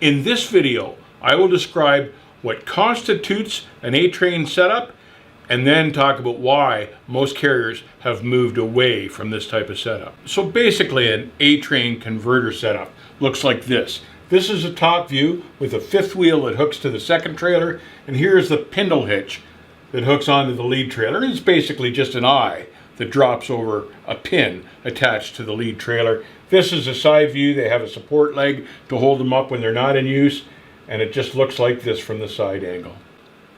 In this video, I will describe what constitutes an A-train setup and then talk about why most carriers have moved away from this type of setup. So basically an A-train converter setup looks like this. This is a top view with a fifth wheel that hooks to the second trailer, and here's the spindle hitch that hooks onto the lead trailer. It's basically just an eye that drops over a pin attached to the lead trailer. This is a side view. They have a support leg to hold them up when they're not in use, and it just looks like this from the side angle.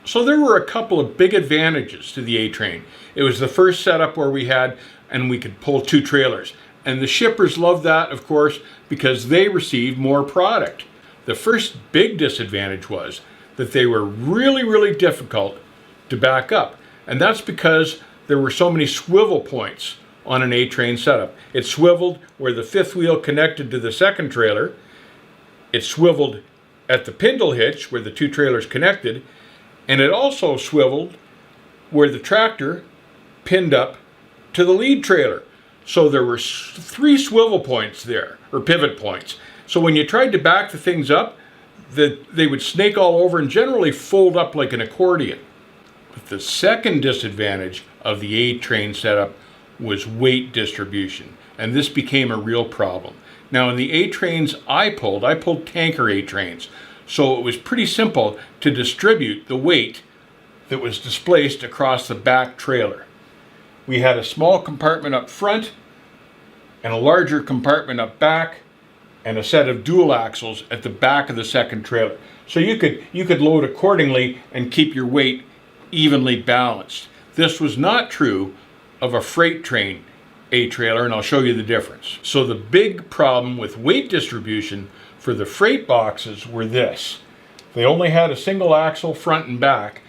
So there were a couple of big advantages to the A-train. It was the first setup where we could pull two trailers. And the shippers loved that, of course, because they received more product. The first big disadvantage was that they were really difficult to back up. And that's because there were so many swivel points on an A-train setup. It swiveled where the fifth wheel connected to the second trailer. It swiveled at the spindle hitch where the two trailers connected. And it also swiveled where the tractor pinned up to the lead trailer. So there were three swivel points there, or pivot points. So when you tried to back the things up, they would snake all over and generally fold up like an accordion. But the second disadvantage of the A-train setup was weight distribution, and this became a real problem. Now in the A-trains I pulled tanker A-trains, so it was pretty simple to distribute the weight that was displaced across the back trailer. We had a small compartment up front and a larger compartment up back and a set of dual axles at the back of the second trailer. So you could load accordingly and keep your weight evenly balanced. This was not true of a freight train A-trailer, and I'll show you the difference. So the big problem with weight distribution for the freight boxes were this. They only had a single axle front and back,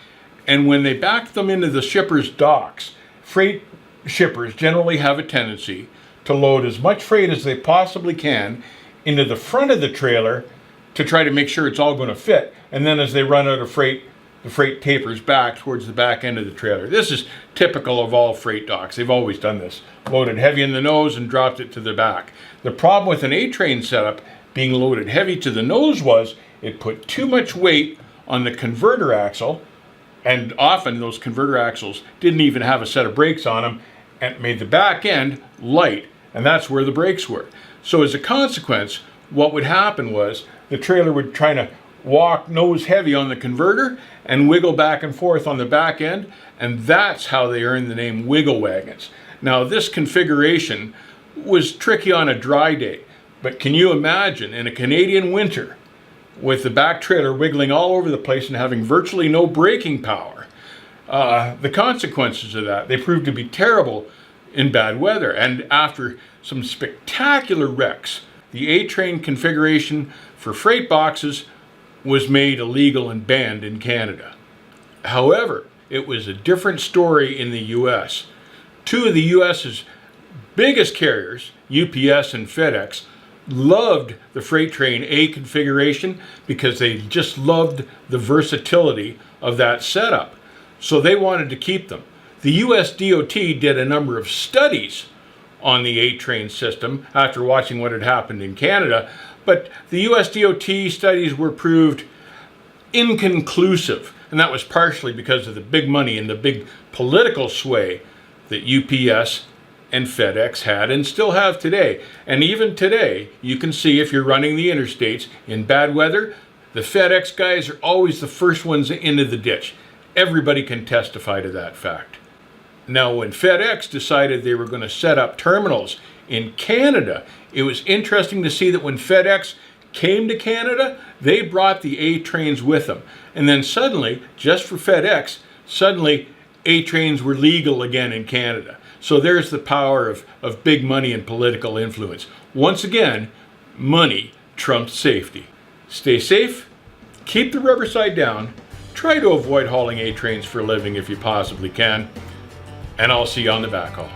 and when they backed them into the shipper's docks, freight shippers generally have a tendency to load as much freight as they possibly can into the front of the trailer to try to make sure it's all going to fit, and then as they run out of freight, the freight tapers back towards the back end of the trailer. This is typical of all freight docks. They've always done this. Loaded heavy in the nose and dropped it to the back. The problem with an A-train setup being loaded heavy to the nose was it put too much weight on the converter axle, and often those converter axles didn't even have a set of brakes on them, and made the back end light, and that's where the brakes were. So as a consequence, what would happen was the trailer would try to walk nose heavy on the converter and wiggle back and forth on the back end, and that's how they earned the name wiggle wagons. Now this configuration was tricky on a dry day, but can you imagine in a Canadian winter with the back trailer wiggling all over the place and having virtually no braking power? The consequences of that, they proved to be terrible in bad weather, and after some spectacular wrecks, the A-train configuration for freight boxes was made illegal and banned in Canada. However, it was a different story in the US. Two of the US's biggest carriers, UPS and FedEx, loved the freight train A configuration because they just loved the versatility of that setup. So they wanted to keep them. The US DOT did a number of studies on the A-train system after watching what had happened in Canada, but the US DOT studies were proved inconclusive, and that was partially because of the big money and the big political sway that UPS and FedEx had and still have today. And even today, you can see if you're running the interstates in bad weather, the FedEx guys are always the first ones into the ditch. Everybody can testify to that fact. Now, when FedEx decided they were going to set up terminals in Canada, it was interesting to see that when FedEx came to Canada, they brought the A-trains with them. And then suddenly, just for FedEx, suddenly A-trains were legal again in Canada. So there's the power of big money and political influence. Once again, money trumps safety. Stay safe, keep the rubber side down, try to avoid hauling A-trains for a living if you possibly can, and I'll see you on the backhaul.